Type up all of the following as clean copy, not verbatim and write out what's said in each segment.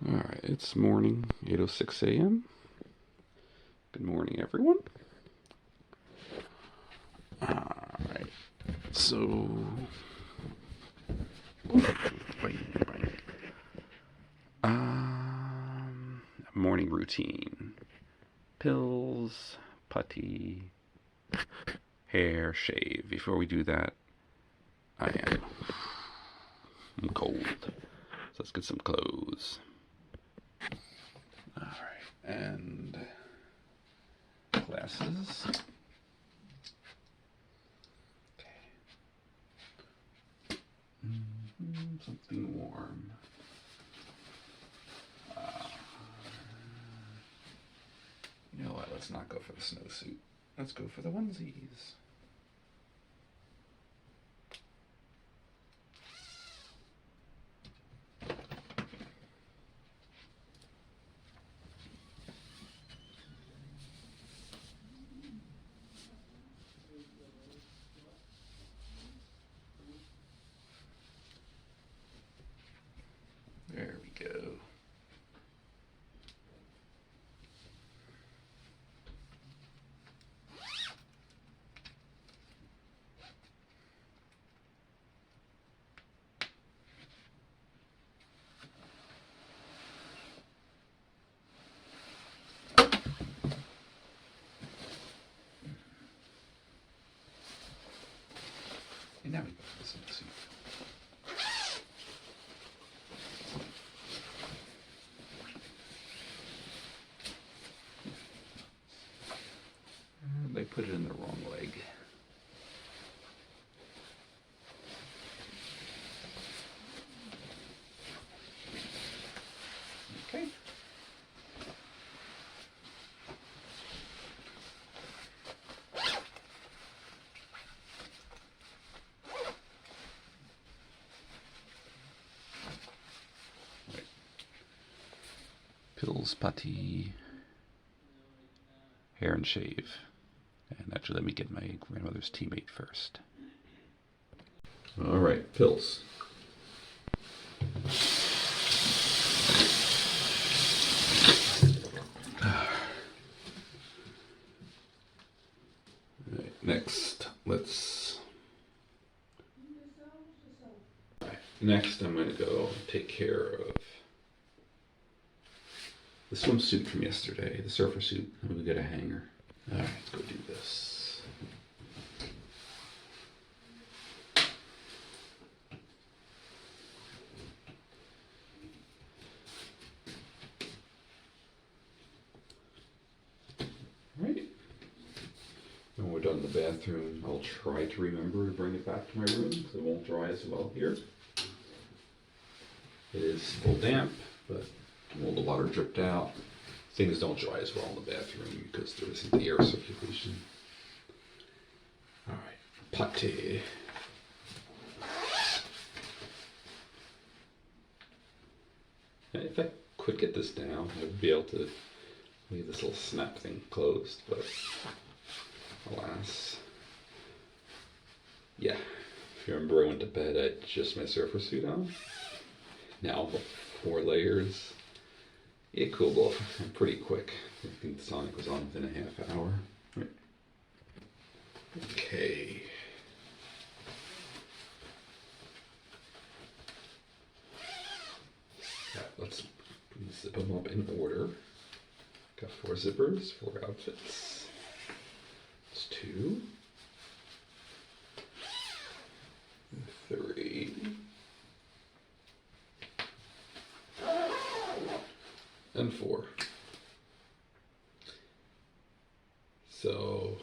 Alright, it's morning, 8:06 a.m. Good morning, everyone. Alright, so... Morning routine. Pills, putty, hair, shave. Before we do that, I'm cold. So let's get some clothes. Alright, and glasses. Okay. Something warm. You know what, let's not go for the snowsuit. Let's go for the onesies. There we go. And now we go for the snowsuit. They put it in the wrong leg. Okay. Right. Pills, putty, hair and shave. And actually, let me get my grandmother's teammate first. All right, pills. All right, next, Next, I'm going to go take care of the swimsuit from yesterday, the surfer suit. I'm going to get a hanger. All right, let's go do this. All right. When we're done in the bathroom, I'll try to remember to bring it back to my room because it won't dry as well here. It is still damp, but all the water dripped out. Things don't dry as well in the bathroom because there isn't the air circulation. All right, putty. And if I could get this down, I'd be able to leave this little snap thing closed, but alas. Yeah, if you remember I went to bed, I had just my surfer suit on. Now 4 layers. It cooled off pretty quick. I think the Sonic was on within a half hour. Right. Okay. Yeah, let's zip them up in order. Got 4 zippers, 4 outfits. It's 2, 3, and 4. So,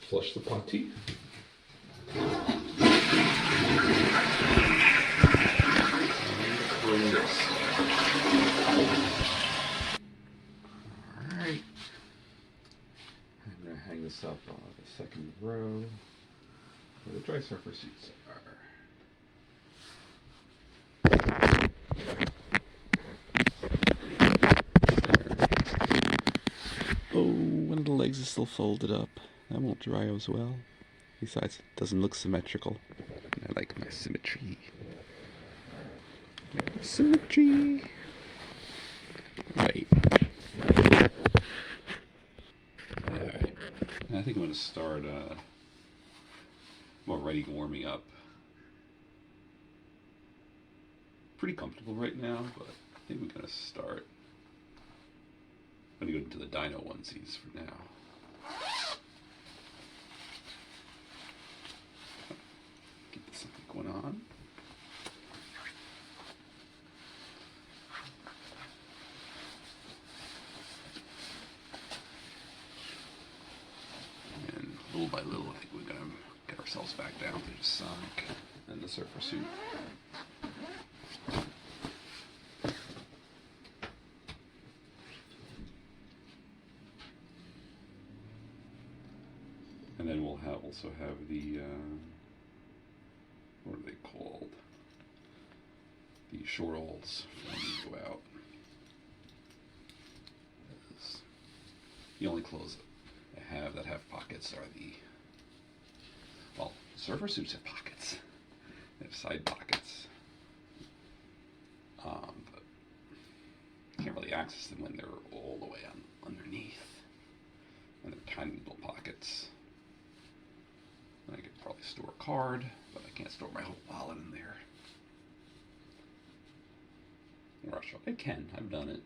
flush the potty. Bring this. Alright. I'm going to hang this up on the second row where the dry surfer suits are. Oh, one of the legs is still folded up. That won't dry as well. Besides, it doesn't look symmetrical. I like my symmetry. Symmetry. Right. Alright. I think I'm going to start already warming up. Pretty comfortable right now, but I think we're going to start. I'm going to go into the dino onesies for now. Get this going on. And little by little, I think we're going to get ourselves back down to just Sonic and the surfer suit. And then we'll also have the, what are they called? The shortals when you go out. The only clothes I have that have pockets are well, surfer suits have pockets. They have side pockets. But you can't really access them when they're all the way underneath. And they're tiny little pockets. I could probably store a card, but I can't store my whole wallet in there. Or I can, I've done it,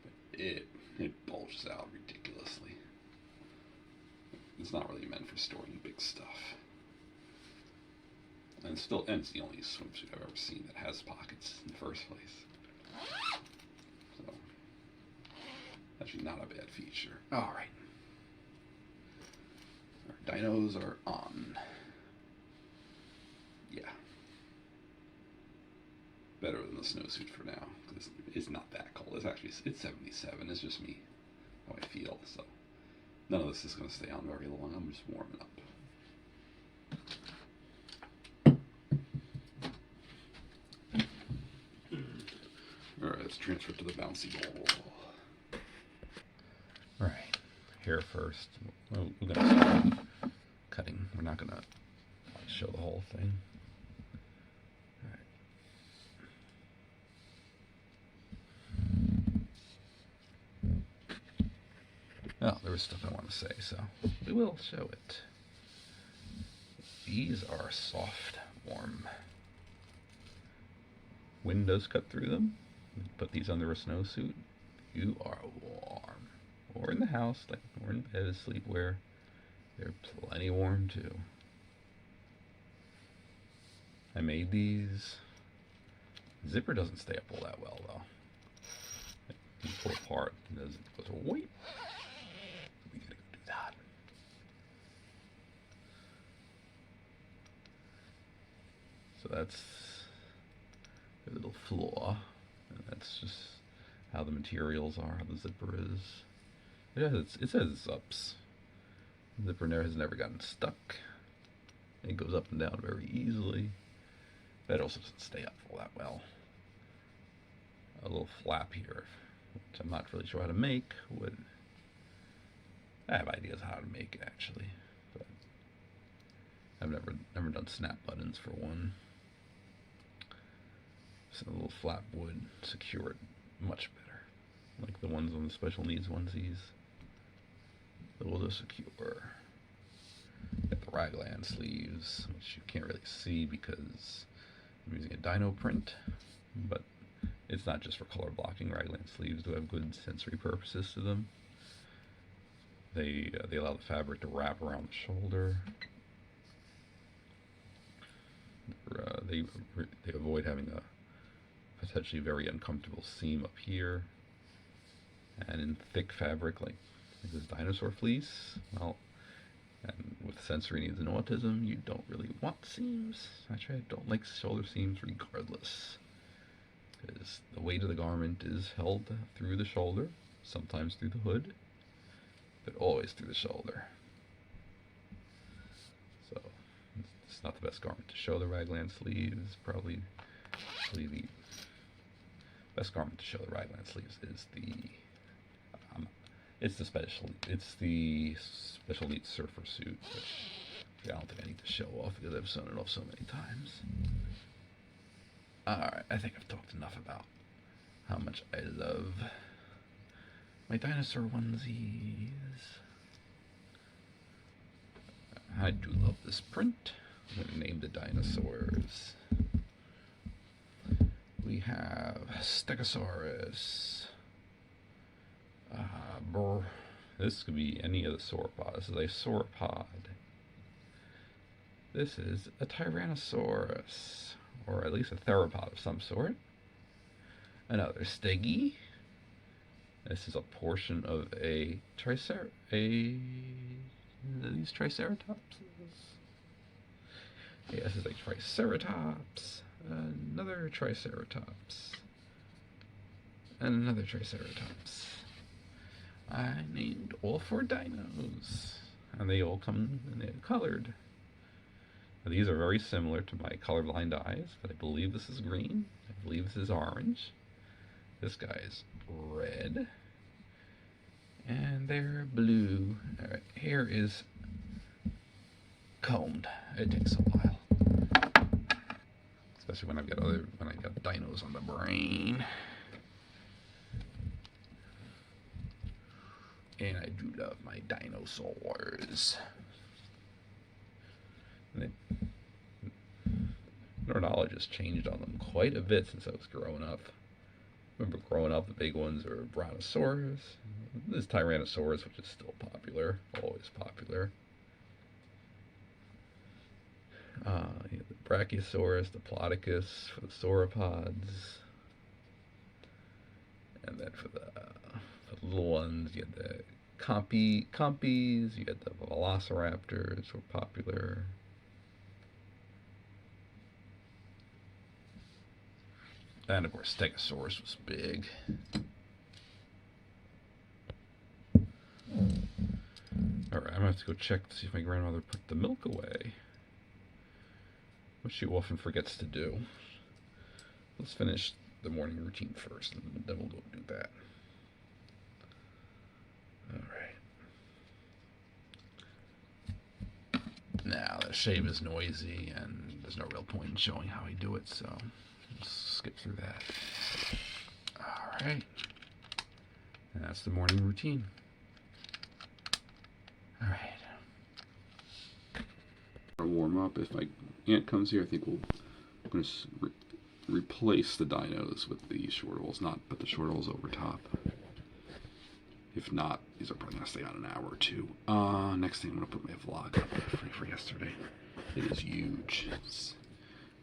but it bulges out ridiculously. It's not really meant for storing big stuff. And it's the only swimsuit I've ever seen that has pockets in the first place. So, actually not a bad feature. Alright. Our dinos are on. Yeah. Better than the snowsuit for now, because it's not that cold. It's 77. It's just me, how I feel. So none of this is going to stay on very long. I'm just warming up. All right, let's transfer to the bouncy ball. All right, here first. We're going to start cutting. We're not going to show the whole thing. Oh, there was stuff I want to say, so we will show it. These are soft, warm. Wind does cut through them. Put these under a snowsuit. You are warm. Or in the house, like or in bed, sleepwear. They're plenty warm too. I made these. Zipper doesn't stay up all that well though. You pull apart, it goes away. We gotta go do that. So that's a little flaw. And that's just how the materials are, how the zipper is. It says ups. The zipper has never gotten stuck. It goes up and down very easily. But it also doesn't stay up all that well. A little flap here, which I'm not really sure how to make, I have ideas how to make it actually, but I've never done snap buttons for one. So a little flap would secure it much better, like the ones on the special needs onesies. It will just secure. Got the raglan sleeves, which you can't really see because I'm using a dino print, but it's not just for color blocking. Raglan sleeves do have good sensory purposes to them. They allow the fabric to wrap around the shoulder. They avoid having a potentially very uncomfortable seam up here. And in thick fabric like this dinosaur fleece, well, and with sensory needs and autism, you don't really want seams. Actually, I don't like shoulder seams regardless, because the weight of the garment is held through the shoulder, sometimes through the hood, but always through the shoulder. So it's not the best garment to show the raglan sleeves. Probably the best garment to show the raglan sleeves is the special needs surfer suit, which I don't think I need to show off because I've sewn it off so many times. Alright, I think I've talked enough about how much I love my dinosaur onesies. I do love this print. I'm going to name the dinosaurs. We have Stegosaurus. This could be any of the sauropods. This is a sauropod. This is a Tyrannosaurus, or at least a theropod of some sort. Another Stegi. This is a portion of a these Triceratops. Yeah, this is a Triceratops. Another Triceratops. And another Triceratops. I named all 4 dinos. And they all come and they're colored. Now, these are very similar to my colorblind eyes, but I believe this is green. I believe this is orange. This guy's red. And they're blue. Alright, hair is combed. It takes a while. Especially when I've got dinos on the brain. And I do love my dinosaurs. Our knowledge has changed on them quite a bit since I was growing up. Remember growing up, the big ones are Brontosaurus. There's Tyrannosaurus, which is still popular, always popular. You have the Brachiosaurus, the Diplodocus for the sauropods. And then for the little ones, you had the Compies, you had the Velociraptors were popular. And of course, Stegosaurus was big. Alright, I'm gonna have to go check to see if my grandmother put the milk away, which she often forgets to do. Let's finish the morning routine first, and then we'll go do that. Alright. Now, the shave is noisy, and there's no real point in showing how I do it, so let's skip through that. Alright. And that's the morning routine. Alright. I'll warm up. If my aunt comes here, I think I'm going to replace the dinos with the shortwalls, not put the shortwalls over top. If not, these are probably going to stay on an hour or two. Next thing, I'm going to put my vlog up for yesterday. It is huge. Let's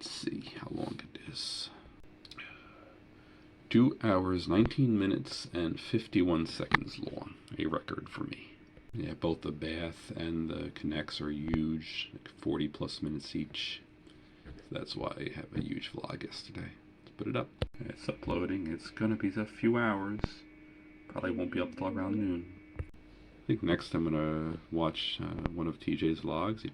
see how long it is. 2 hours, 19 minutes, and 51 seconds long. A record for me. Yeah, both the bath and the connects are huge, like 40 plus minutes each. So that's why I have a huge vlog yesterday. Let's put it up. It's uploading. It's going to be a few hours. Probably won't be up till around noon. I think next I'm going to watch one of TJ's vlogs.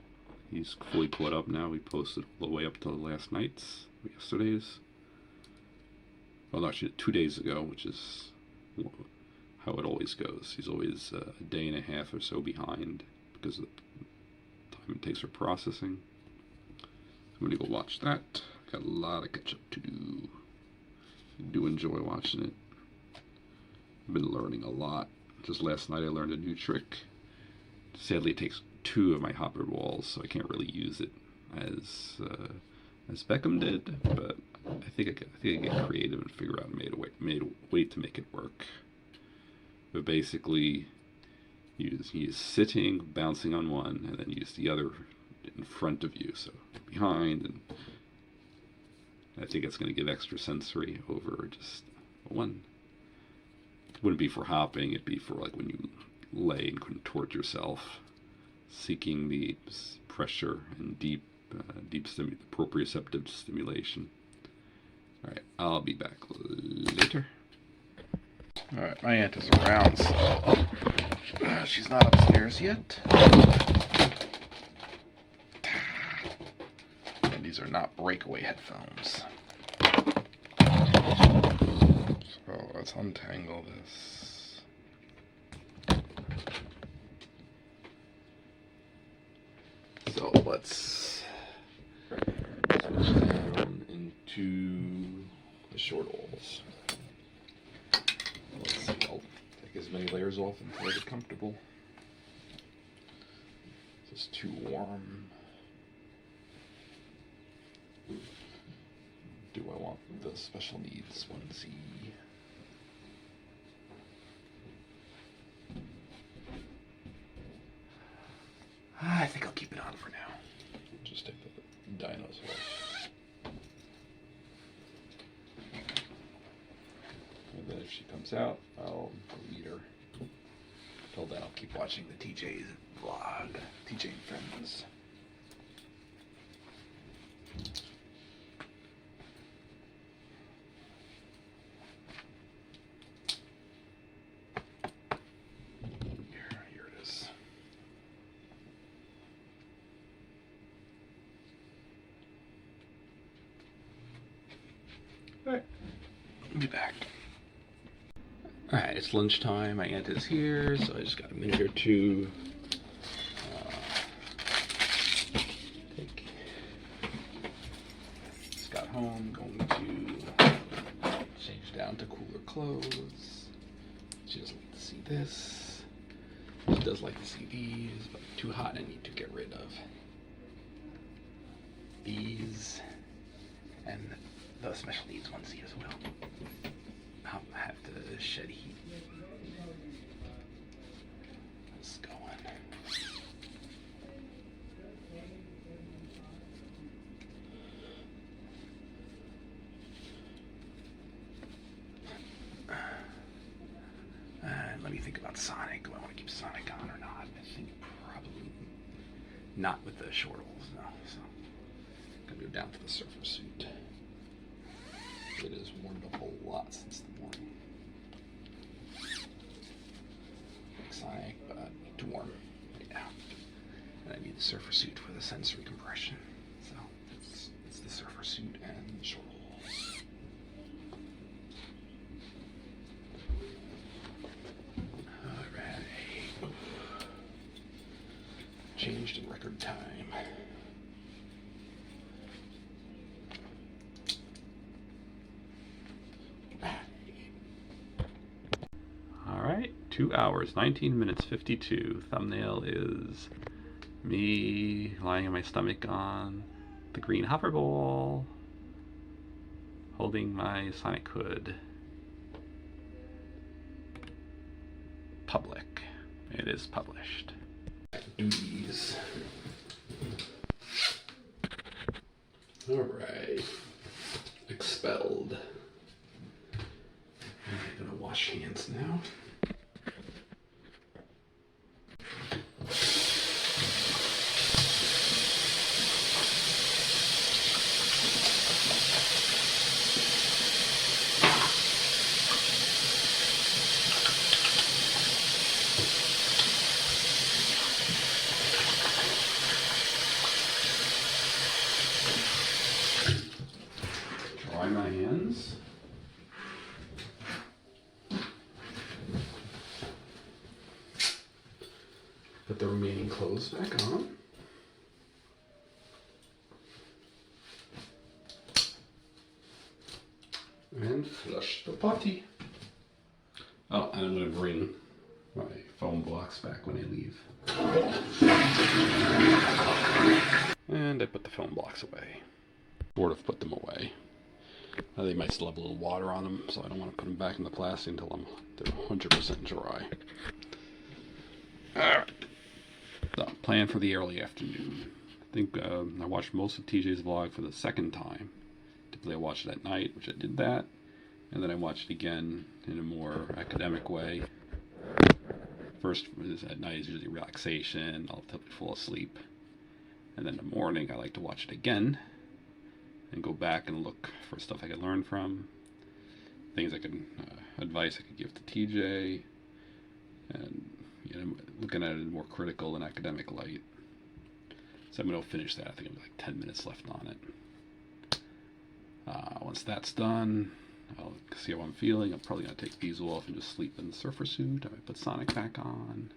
He's fully caught up now. We posted all the way up to last night's, yesterday's. Well, no, actually 2 days ago, which is how it always goes. He's always a day and a half or so behind because of the time it takes for processing. I'm going to go watch that. Got a lot of catch up to do. I do enjoy watching it. I've been learning a lot. Just last night I learned a new trick. Sadly, it takes 2 of my hopper walls, so I can't really use it as Beckham did. But I think I get creative and figure out made a way to make it work. But basically, use sitting, bouncing on one, and then use the other in front of you, so behind. And I think it's going to give extra sensory over just one. It wouldn't be for hopping, it'd be for like when you lay and contort yourself, seeking the pressure and deep proprioceptive stimulation. Alright, I'll be back later. Alright, my aunt is around, so she's not upstairs yet. And these are not breakaway headphones. So let's untangle this. So let's switch down into short alls. Let's see, I'll take as many layers off until I get comfortable. It's too warm. Do I want the special needs onesie? I think I'll keep it on for now. Just take the dinos off. And then if she comes out, I'll delete her. Till then, I'll keep watching the TJ's vlog. TJ and Friends. Here it is. Alright, I'll be back. Alright, it's lunchtime. My aunt is here, so I just got a minute or two. Just got home, going to change down to cooler clothes. She doesn't like to see this. She does like to see these, but too hot, I need to get rid of these and the special needs onesie as well. I'll have to shed heat. Let's go on. Let me think about Sonic. Do I want to keep Sonic on or not? I think probably not with the short holes, no. So I'm gonna go down to the surfer suit. It has warmed up a lot since the morning. Like Sonic, but too warm. Yeah. And I need the surfer suit for the sensory compression. So it's the surfer suit and the short holes. Alright. Changed in record time. Alright, 2 hours, 19 minutes, 52. Thumbnail is me lying on my stomach on the green hopper ball, holding my Sonic hood. Public. It is published. Duties. Alright. Expelled. I'm gonna wash hands now. Dry my hands. Put the remaining clothes back on. And flush the potty. Oh, and I'm going to bring my foam blocks back when I leave. And I put the foam blocks away. Sort of put them away. They might still have a little water on them, so I don't want to put them back in the plastic until they're 100% dry. Alright. So, plan for the early afternoon. I think I watched most of TJ's vlog for the second time. Typically I watch it at night, which I did that. And then I watched it again in a more academic way. First at night is usually relaxation. I'll typically fall asleep. And then in the morning I like to watch it again and go back and look for stuff I could learn from. Things I could, advice I could give to TJ. And looking at it in a more critical and academic light. So I'm going to finish that. I think I have like 10 minutes left on it. Once that's done, I'll see how I'm feeling. I'm probably going to take these off and just sleep in the surfer suit. I might put Sonic back on.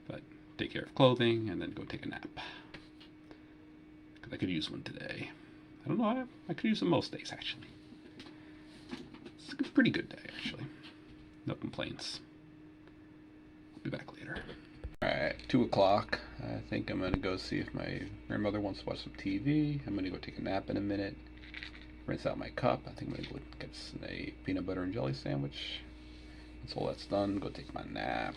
But take care of clothing and then go take a nap. Because I could use one today. I don't know, I could use them most days actually. a pretty good day, actually. No complaints. I'll be back later. Alright, 2 o'clock. I think I'm going to go see if my grandmother wants to watch some TV. I'm going to go take a nap in a minute. Rinse out my cup. I think I'm going to go get a peanut butter and jelly sandwich. Once all that's done, go take my nap.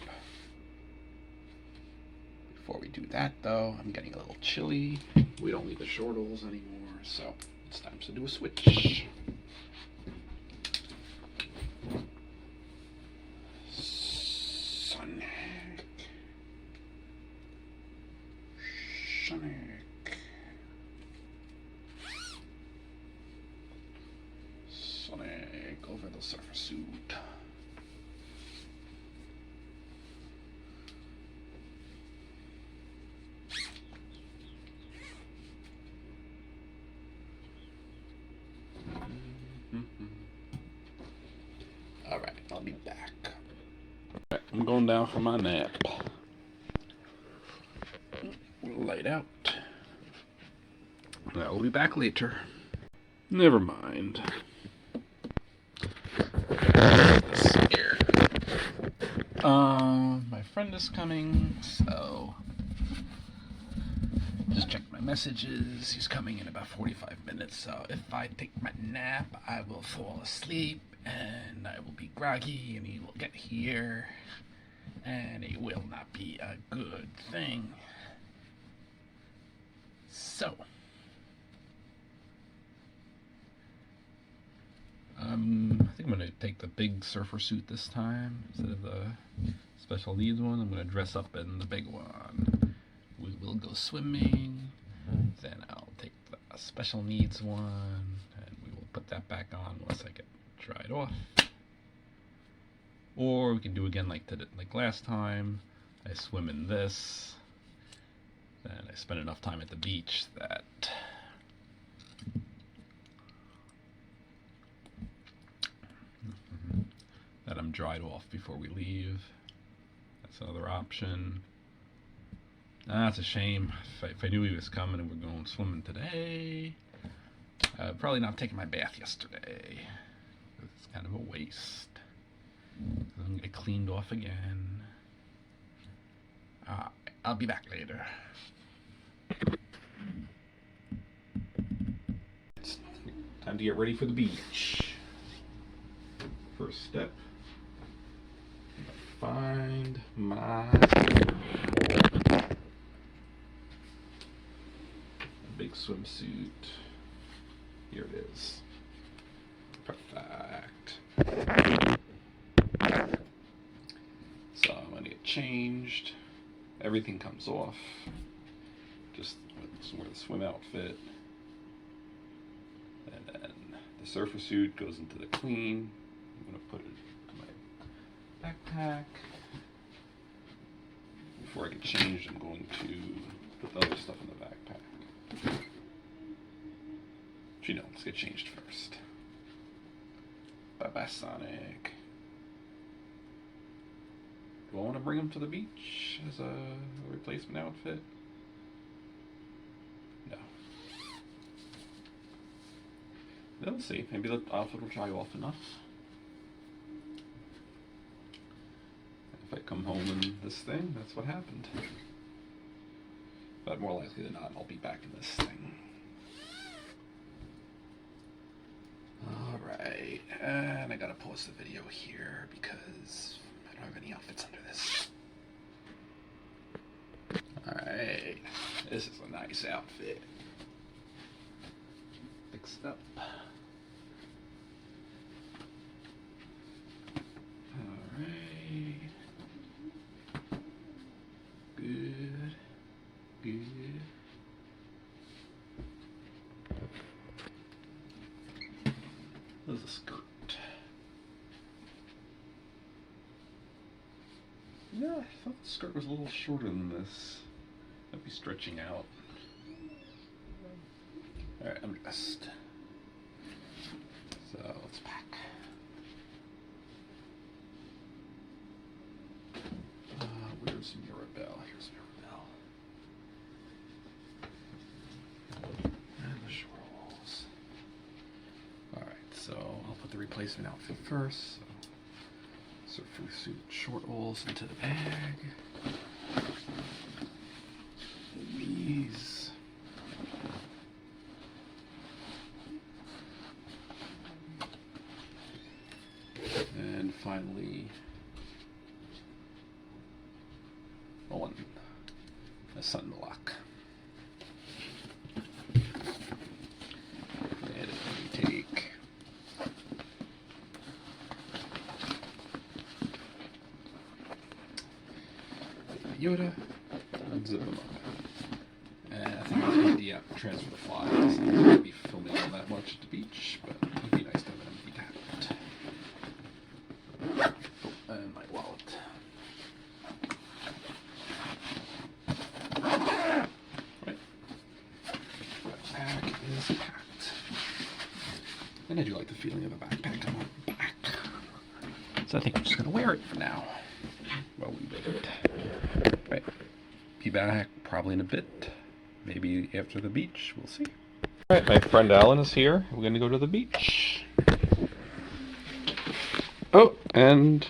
Before we do that, though, I'm getting a little chilly. We don't need the shortles anymore, so it's time to do a switch. Sonic. Sonic over the surfer suit. Alright, I'll be back. Alright, I'm going down for my nap. Light out. I will be back later. Never mind. Scared. My friend is coming, so just check my messages. He's coming in about 45 minutes, so if I take my nap, I will fall asleep and I will be groggy and he will get here and it will not be a good thing. So, I think I'm going to take the big surfer suit this time instead of the special needs one. I'm going to dress up in the big one. We will go swimming, then I'll take the special needs one, and we will put that back on once I get dried off. Or we can do again like last time. I swim in this, then I spend enough time at the beach that I'm dried off before we leave. That's another option. That's a shame. If I knew he was coming and we're going swimming today, I'd probably not taken my bath yesterday. It's kind of a waste. I'm going to get cleaned off again. I'll be back later. It's time to get ready for the beach. First step, find my big swimsuit. Here it is. Perfect. So I'm gonna get changed. Everything comes off. Just wear the swim outfit. And then the surfer suit goes into the clean. I'm gonna put it in my backpack. Before I get changed, I'm going to put the other stuff in the backpack. Actually, no, let's get changed first. Bye-bye, Sonic. Do I want to bring him to the beach as a replacement outfit? No. We'll see. Maybe the outfit will dry off enough. If I come home in this thing, that's what happened. But more likely than not, I'll be back in this thing. Alright, and I gotta pause the video here because I don't have any outfits under this. Alright, this is a nice outfit. Fixed up. Alright. Good. Good. There's a skirt. Yeah, I thought the skirt was a little shorter than this. Might be stretching out. Alright, I'm dressed. So let's pack. Where's Mirabelle? Here's Mirabelle. And the shorts. Alright, so I'll put the replacement outfit first. So surfer suit shortholes into the bag. These. And finally, a sunblock. And we take Yoda and zip them up. And I think it's handy to transfer the fly. It doesn't need to be filming all that much at the beach, but it'd be nice to have an empty tablet. Oh, and my wallet. Right. Backpack is packed. And I do like the feeling of a backpack on my back. So I think I'm just going to wear it for now. While we wait. Right. Be back probably in a bit. Maybe after the beach. We'll see. Alright, my friend Alan is here. We're going to go to the beach. Oh, and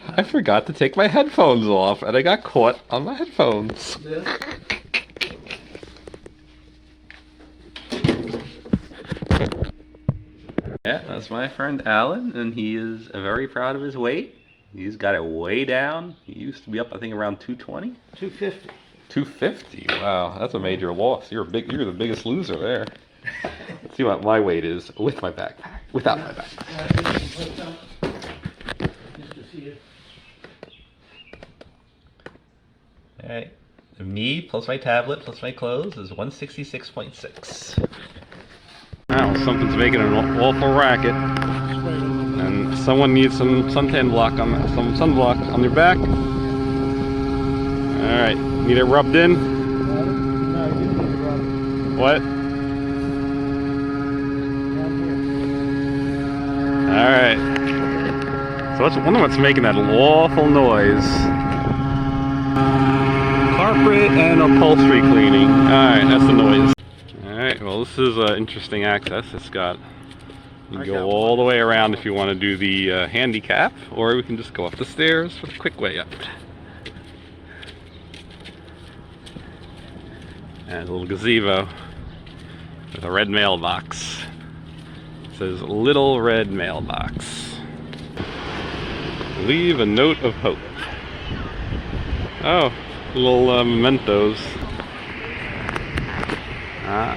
I forgot to take my headphones off, and I got caught on my headphones. Yeah. Yeah, that's my friend Alan, and he is very proud of his weight. He's got it way down. He used to be up, I think, around 220. 250. 250. Wow, that's a major loss. You're the biggest loser there. Let's see what my weight is with my backpack. Without my backpack. All right. Me plus my tablet plus my clothes is 166.6. Wow, something's making an awful racket, and someone needs some sunblock on their back. All right, need it rubbed in. What? All right. So I wonder what's making that awful noise. Carpet and upholstery cleaning. All right, that's the noise. Alright, well this is interesting access. It's got, you can go all the way around if you want to do the handicap, or we can just go up the stairs for the quick way up. And a little gazebo with a red mailbox. It says Little Red Mailbox. Leave a note of hope. Oh, little mementos. Ah.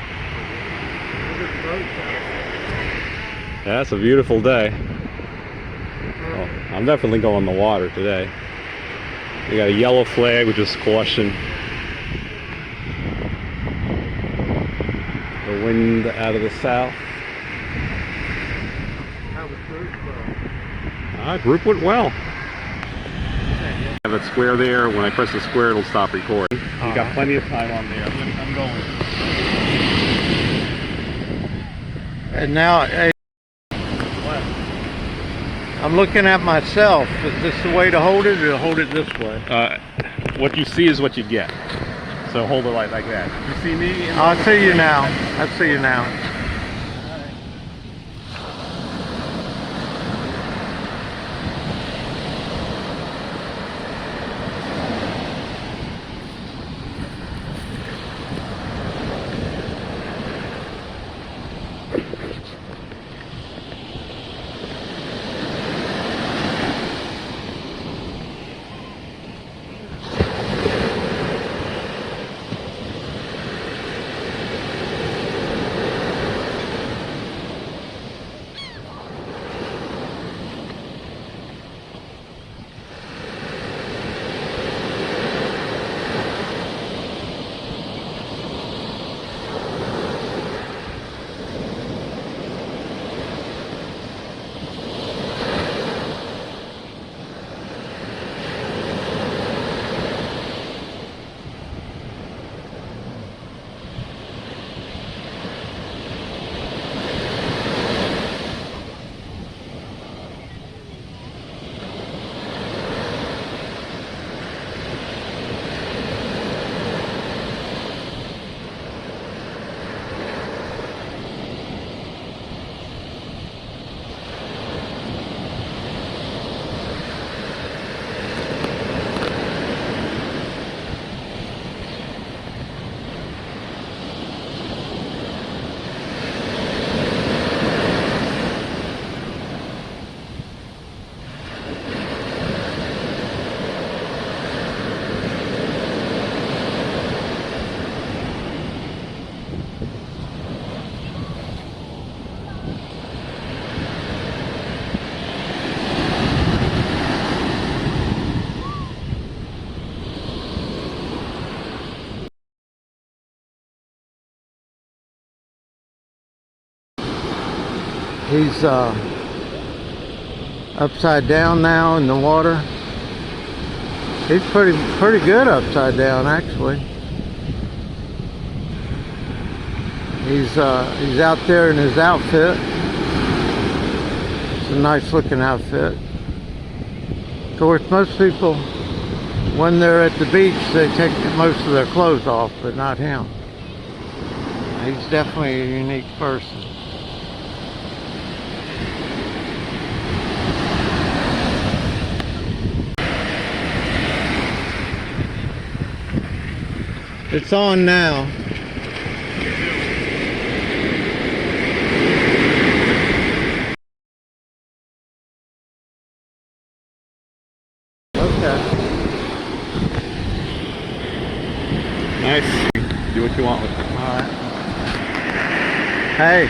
Yeah, it's a beautiful day. Well, I'm definitely going in the water today. We got a yellow flag, which is caution. The wind out of the south. How was group? Group went well. Have that square there. When I press the square, it'll stop recording. You got plenty of time on there. I'm going. And now, I'm looking at myself. Is this the way to hold it, or hold it this way? What you see is what you get. So hold it like that. You see me? I see you now. I see you now. He's upside down now in the water. He's pretty good upside down, actually. He's out there in his outfit. It's a nice looking outfit. Of course, most people, when they're at the beach, they take most of their clothes off, but not him. He's definitely a unique person. It's on now. Okay. Nice. Do what you want with it. Alright. Hey.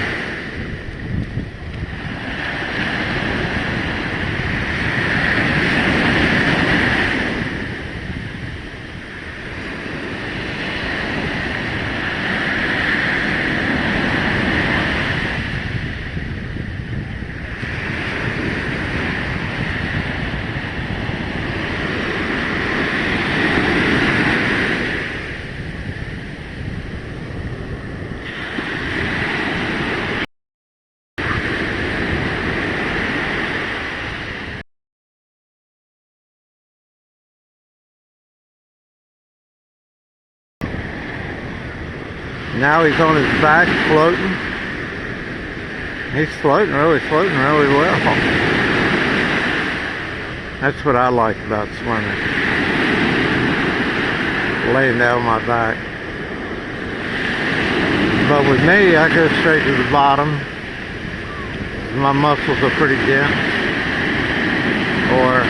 Now he's on his back floating. He's floating really well. That's what I like about swimming. Laying down on my back. But with me, I go straight to the bottom. My muscles are pretty dense. Or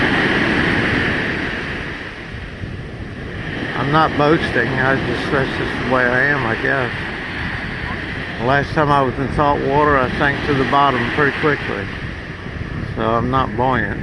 I'm not boasting, that's just the way I am, I guess. The last time I was in salt water, I sank to the bottom pretty quickly. So I'm not buoyant.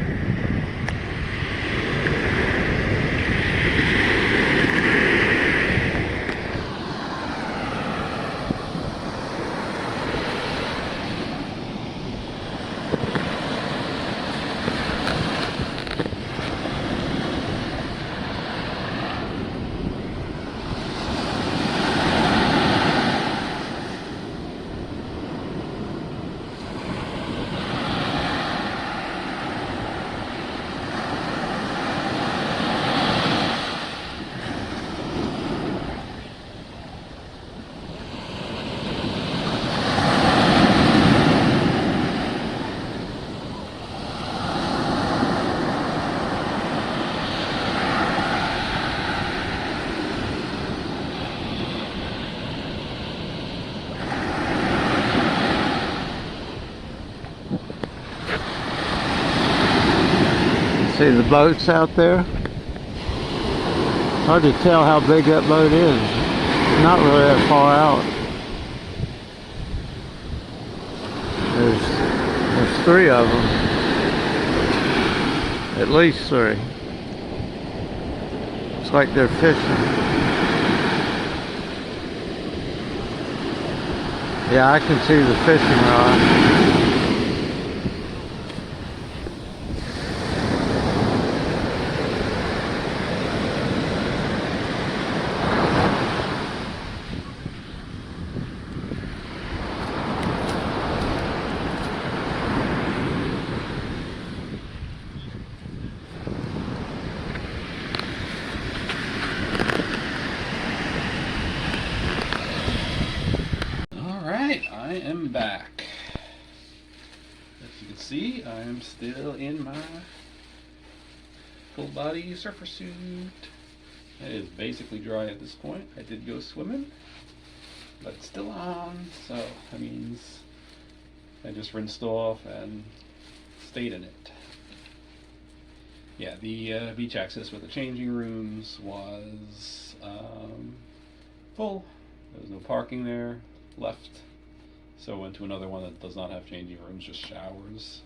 See the boats out there? Hard to tell how big that boat is. It's not really that far out. There's three of them. At least three. It's like they're fishing. Yeah, I can see the fishing rod. I am back. As you can see, I am still in my full body surfer suit. It is basically dry at this point. I did go swimming, but it's still on, so that means I just rinsed off and stayed in it. Yeah, the beach access with the changing rooms was full. There was no parking there left. So I went to another one that does not have changing rooms, just showers.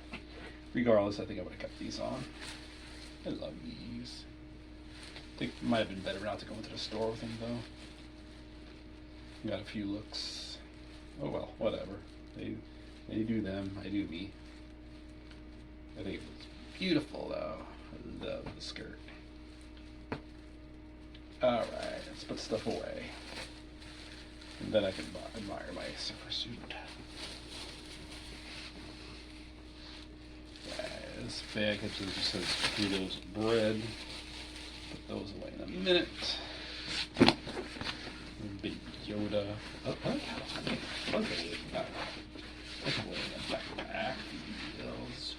Regardless, I think I would have kept these on. I love these. I think it might have been better not to go into the store with them though. Got a few looks. Oh well, whatever. They They do them, I do me. I think it's beautiful though. I love the skirt. Alright, let's put stuff away. And then I can admire my surfer suit. This bag just says potatoes and bread. Put those away in a minute. Big Yoda. Oh, okay. I can wear that backpack. Those.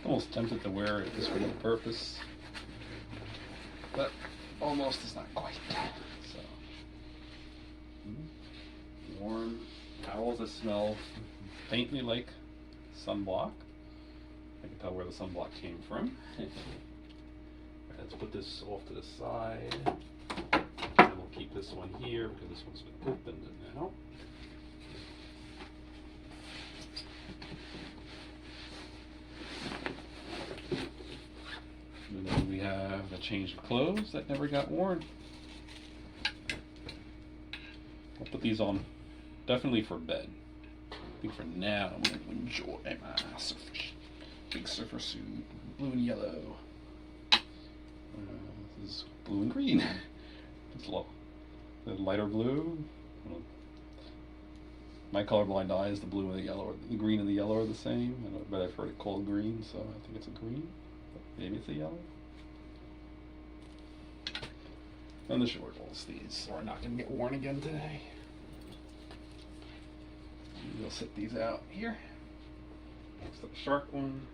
Almost tempted to wear it just for no purpose, but almost is not quite. So, warm towels that smell faintly like sunblock. I can tell where the sunblock came from. Let's put this off to the side. And we'll keep this one here because this one's been opened now. And then we have the change of clothes that never got worn. I'll put these on definitely for bed. I think for now I'm going to enjoy my big surfer suit, blue and yellow. This is blue and green. It's the lighter blue. My colorblind eye is the blue and the yellow. The green and the yellow are the same. But I've heard it called green, so I think it's a green. Maybe it's a yellow. And the shorts, these are not going to get worn again today. We'll set these out here. Next to the shark one.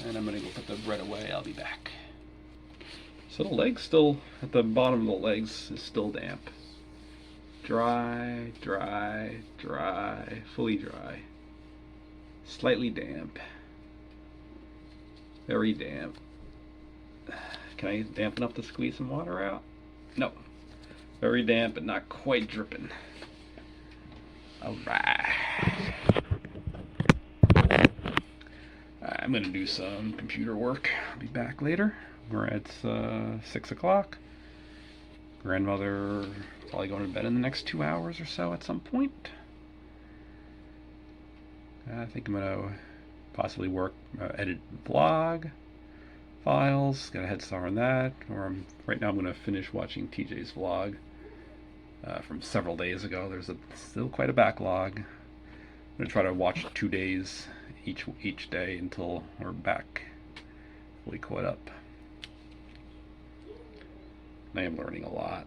And I'm going to go put the bread away. I'll be back. So the legs still, at the bottom of the legs, is still damp. Dry, dry, dry, fully dry. Slightly damp. Very damp. Can I dampen up to squeeze some water out? No. Very damp, but not quite dripping. Alright. I'm going to do some computer work. I'll be back later. We're at 6 o'clock. Grandmother probably going to bed in the next 2 hours or so at some point. I think I'm going to possibly work, edit vlog files. Got a head start on that. Right now I'm going to finish watching TJ's vlog from several days ago. There's still quite a backlog. I'm going to try to watch 2 days each day until we're back fully caught up. I am learning a lot.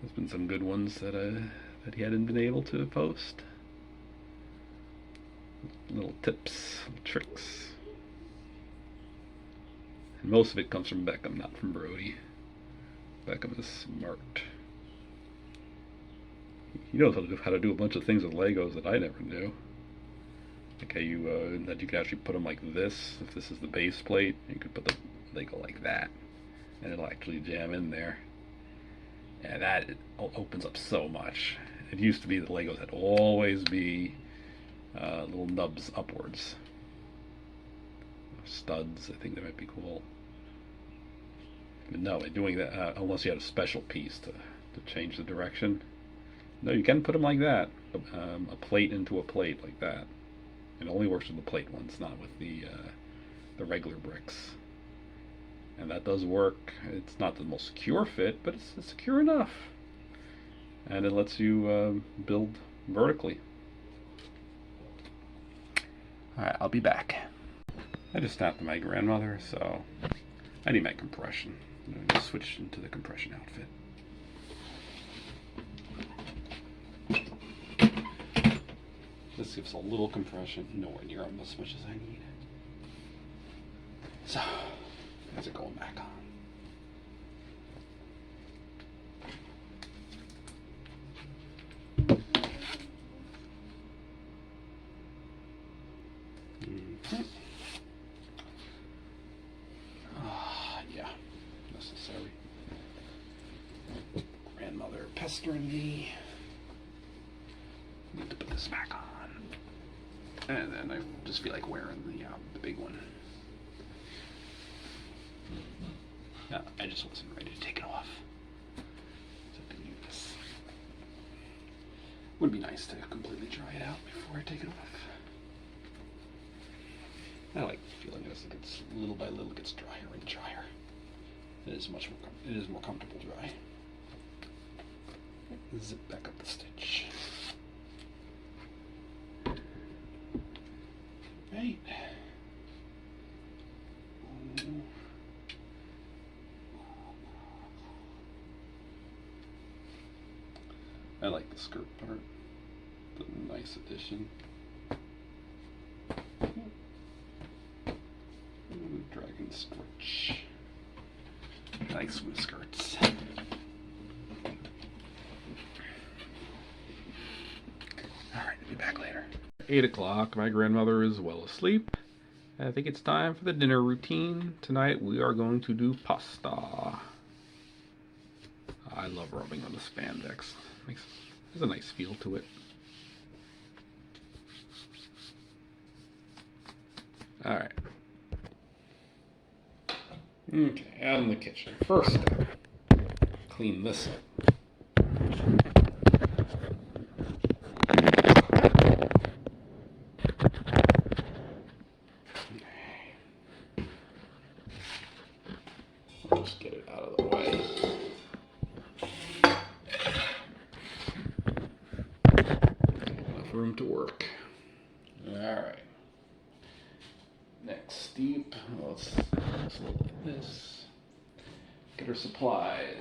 There's been some good ones that he hadn't been able to post. Little tips, tricks. And most of it comes from Beckham, not from Brody. Beckham is smart. He knows how to do a bunch of things with Legos that I never knew. Like how that you can actually put them like this. If this is the base plate, you could put the Lego like that, and it'll actually jam in there. And that opens up so much. It used to be the Legos had always be little nubs upwards. Studs, I think that might be cool. But no, by doing that, unless you had a special piece to change the direction. No, you can put them like that. A plate into a plate like that. It only works with the plate ones, not with the regular bricks. And that does work. It's not the most secure fit, but it's secure enough. And it lets you build vertically. Alright, I'll be back. I just stopped at my grandmother, so I need my compression. I'm going to switch into the compression outfit. This gives a little compression, nowhere near as much as I need. So, how's it going back on? Yeah, necessary. Grandmother pestering me. Need to put this back on. And then I just feel like wearing the big one. I just wasn't ready to take it off. So I can use this. Would be nice to completely dry it out before I take it off. I like feeling as it gets little by little gets drier and drier. It is much more. It is more comfortable dry. Zip back up the stitch. Right. I like the skirt part. The nice addition. Ooh, dragon stretch. I like smooth skirts. Alright, I'll be back later. 8 o'clock, my grandmother is well asleep. I think it's time for the dinner routine. Tonight we are going to do pasta. I love rubbing on the spandex. There's a nice feel to it. Alright. Okay, out in the kitchen. First step, clean this up. I'll just get it out of the way. Enough room to work. Alright. Next, steep. Let's look at this. Get our supplies.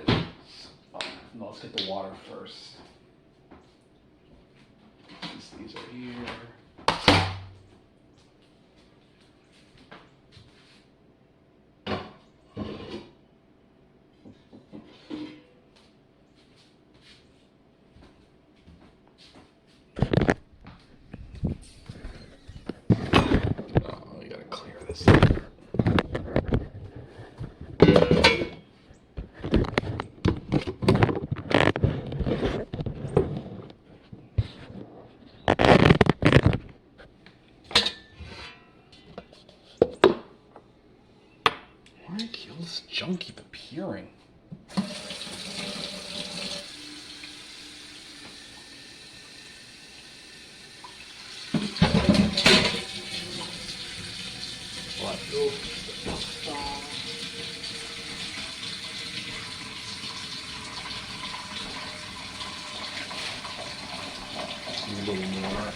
No, let's get the water first. These are here. Why does junk keep appearing? A little more.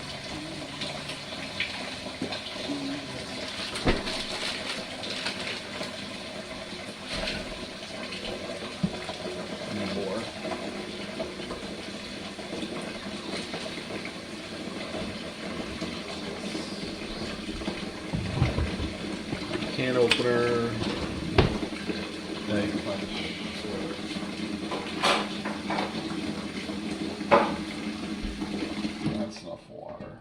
Can opener. Knife punch. That's enough water.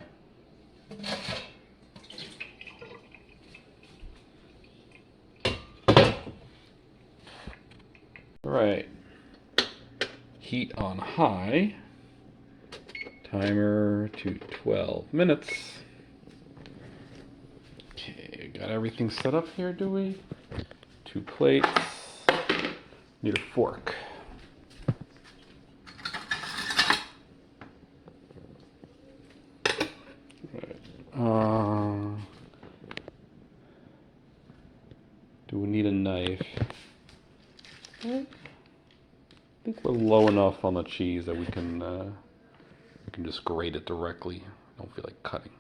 All right. Heat on high. Timer to 12 minutes. Okay, got everything set up here, do we? 2 plates. Need a fork. Right. Do we need a knife? I think we're low enough on the cheese that we can just grate it directly. I don't feel like cutting.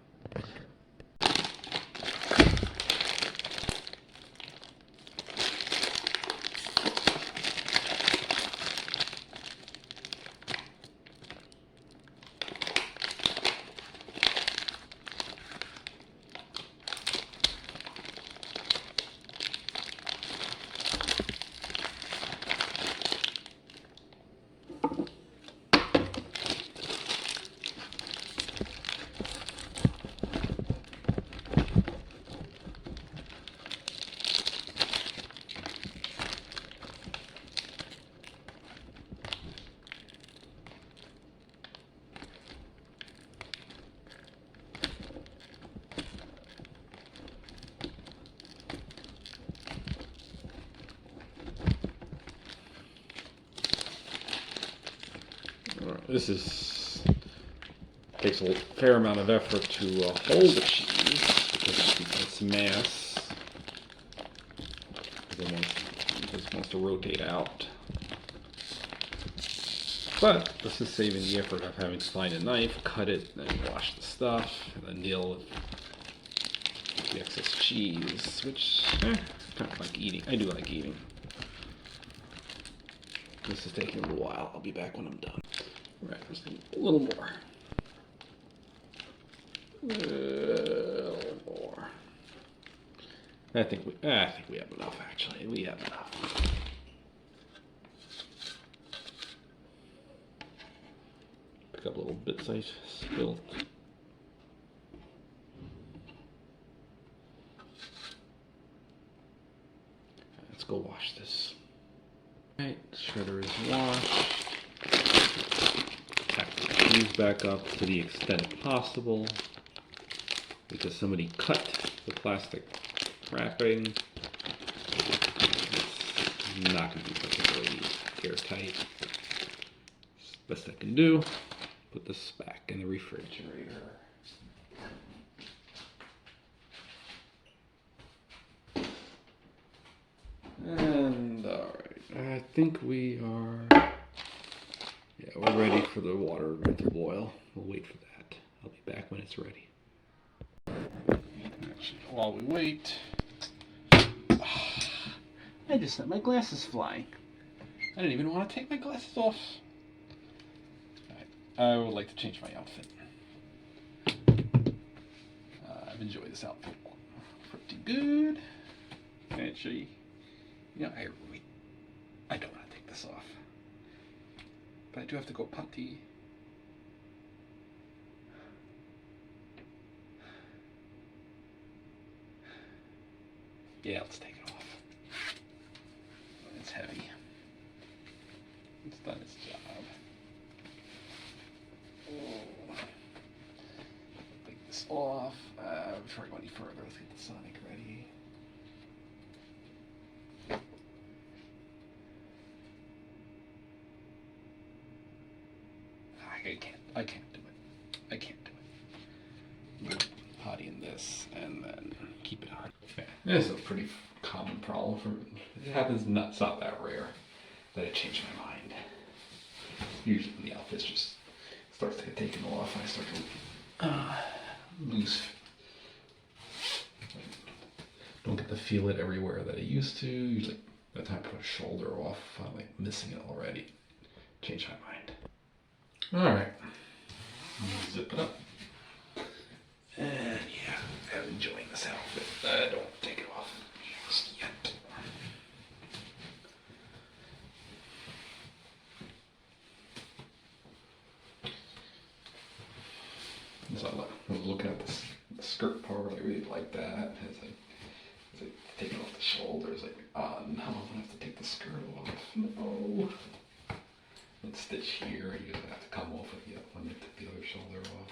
Takes a fair amount of effort to hold the cheese because it's mass. It just wants to rotate out. But this is saving the effort of having to find a knife, cut it, then wash the stuff, and then deal with the excess cheese, which kind of like eating. I do like eating. This is taking a little while. I'll be back when I'm done. Right, just a little more. A little more. I think we have enough. Actually, we have enough. Pick up little bits I spilled. Let's go wash this. Alright, shredder is washed. Pack the cheese back up to the extent possible because somebody cut the plastic wrapping. It's not going to be particularly airtight. Best I can do. Put this back in the refrigerator. And alright, I think we are, we're ready for the water to boil. We'll wait for that. I'll be back when it's ready. Actually, while we wait, I just let my glasses fly. I didn't even want to take my glasses off. I would like to change my outfit. I've enjoyed this outfit pretty good. Actually, I don't want to take this off. But I do have to go potty. Yeah, let's take it off. It's heavy. It's done its job. Take this off. Before I go any further, let's get the Sonic ready. I can't do it. I can't do it. Potty in this and then keep it on. Yeah, this is a pretty common problem for me. It happens not, it's not that rare that I change my mind. Usually when the outfit just starts to get taken off, I start to lose. Don't get to feel it everywhere that I used to. Usually by the time I put a shoulder off, I'm like missing it already. Change my mind. Alright. Zip it up. And yeah, I'm enjoying this outfit. Don't take it off just yet. So I was looking at this skirt part, I really like that. It's like taking off the shoulders, like, oh no, I'm gonna have to take the skirt off. No. And stitch here, you have to come off with the when you take the other shoulder off.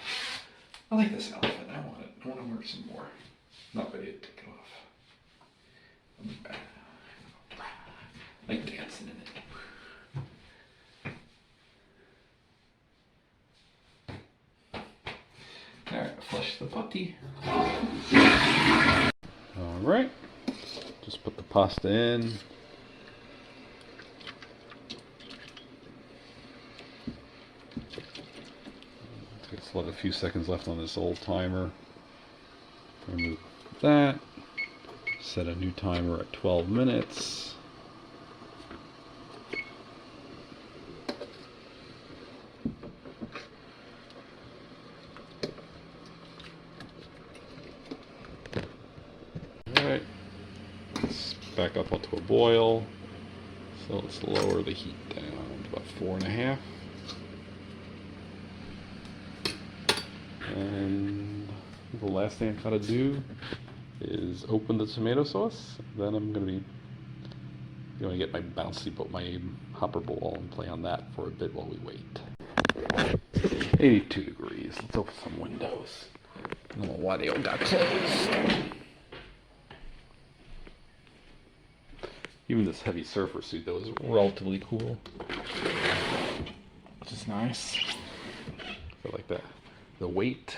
I like this outfit. I want it. I want to wear some more. Not ready to take it off. I'll be back. I like dancing in it. Alright, flush the putty. Alright. Just put the pasta in. Still have a few seconds left on this old timer. Remove that. Set a new timer at 12 minutes. Alright. Let's back up onto a boil. So let's lower the heat down to about 4.5. And the last thing I gotta do is open the tomato sauce. Then I'm gonna be going to get my bouncy boat, my hopper ball, and play on that for a bit while we wait. 82 degrees. Let's open some windows. I don't know why they all got closed. Even this heavy surfer suit, though, is relatively cool. which is nice. I feel like the weight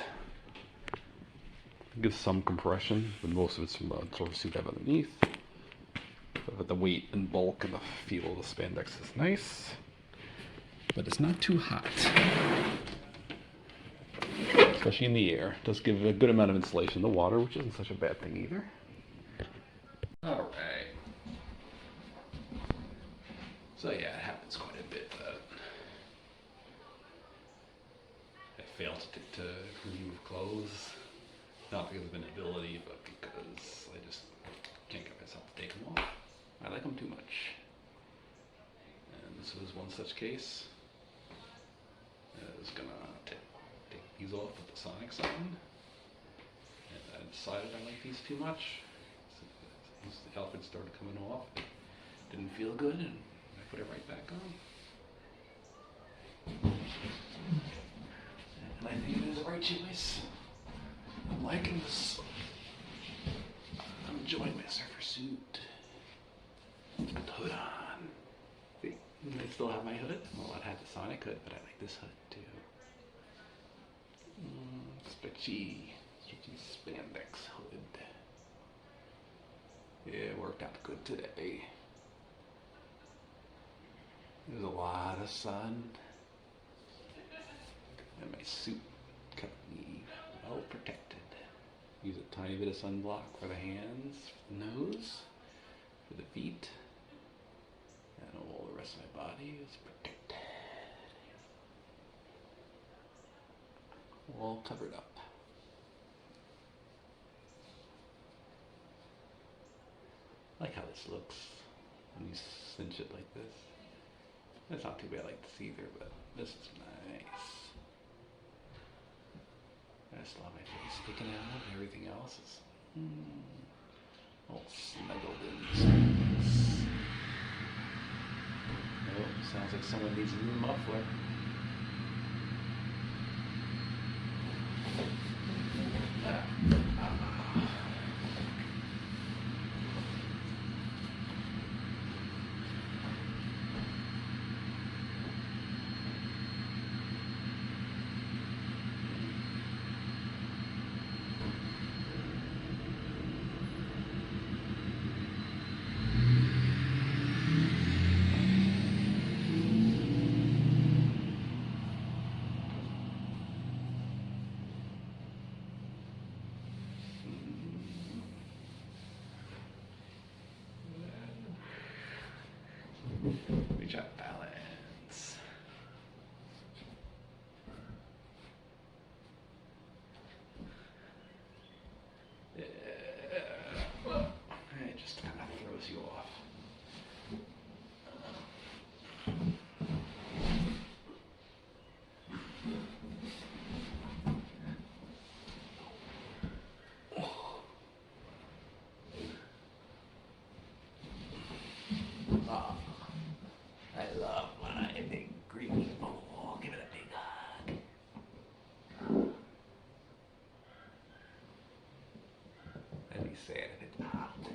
gives some compression, but most of it's from the sort of suit I have underneath. But the weight and bulk and the feel of the spandex is nice, but it's not too hot. Especially in the air. It does give a good amount of insulation in the water, which isn't such a bad thing either. Alright. So yeah, it happens quite a bit that I fail to remove clothes. Not because of inability, but because I just can't get myself to take them off. I like them too much. And this was one such case. I was gonna take these off with the Sonic sign. And I decided I like these too much. So the outfit started coming off. It didn't feel good, and I put it right back on. And I think it is the right choice. I'm liking this. I'm enjoying my surfer suit. Put the hood on. See, I still have my hood. Well, I had the Sonic hood, but I like this hood too. Stretchy spandex hood. Yeah, it worked out good today. There's a lot of sun, and my suit kept me well protected. Use a tiny bit of sunblock for the hands, for the nose, for the feet, and all the rest of my body is protected. All covered up. I like how this looks when you cinch it like this. That's not too bad like this either, but this is nice. I still have my face sticking out, and everything else is all snuggled in. Oh, sounds like someone needs a new muffler. Reach out, balance. Yeah. It just kind of throws you off. I love my big green ball. Give it a big hug. I'd be sad if it popped.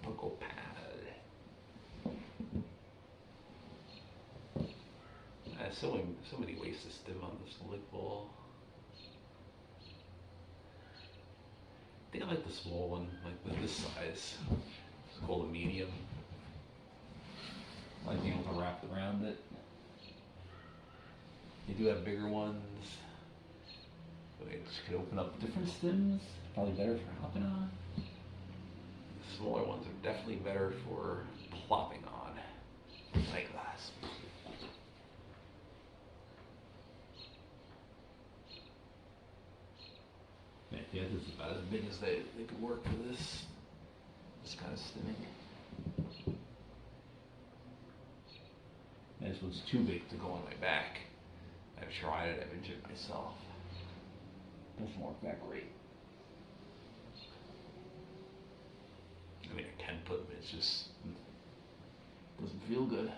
Poco pad. So many ways to stim on this lick ball. I think I like the small one, like with this size. It's called a medium. I like being able to wrap around it. You do have bigger ones. It could open up different stims. Probably better for hopping on. The smaller ones are definitely better for plopping on. Like that. Yeah, this is about as big as they could work for this kind of stimming. And this one's too big to go on my back. I've tried it, I've injured myself. Doesn't work that great. I mean, I can put them, it's just doesn't feel good.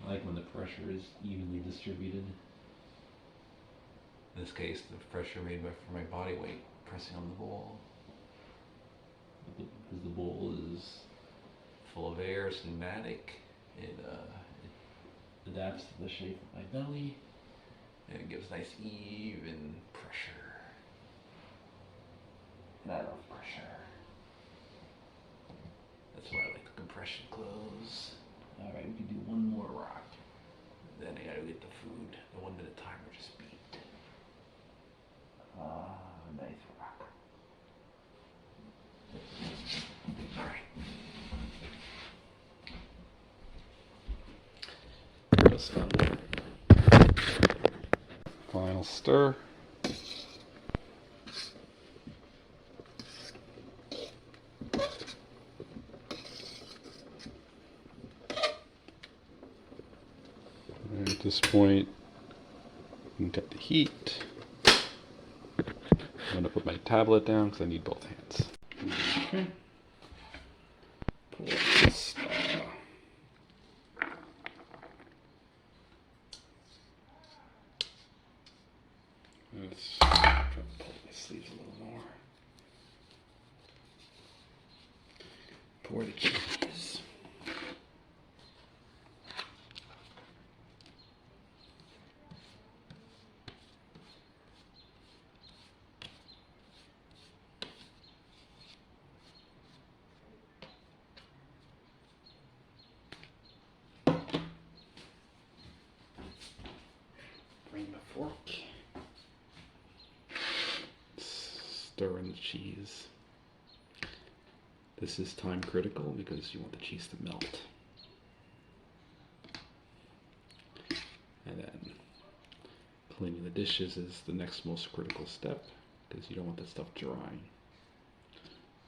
I like when the pressure is evenly distributed. In this case, the pressure made for my body weight pressing on the bowl. Because the bowl is Full of air, it's pneumatic. It adapts to the shape of my belly. and it gives nice even pressure. And I love pressure. That's why I like the compression clothes. Alright, we can do one more rock. Then I gotta get the food. The 1 minute timer just beat. Nice rock. Alright. Just done. Final stir. And at this point, you can cut the heat. I'm going to put my tablet down because I need both hands. Okay. Pour this, let's try to pull my sleeves a little more. Pour the cheese. Bring the fork. Stir in the cheese. This is time critical because you want the cheese to melt. And then cleaning the dishes is the next most critical step because you don't want that stuff drying.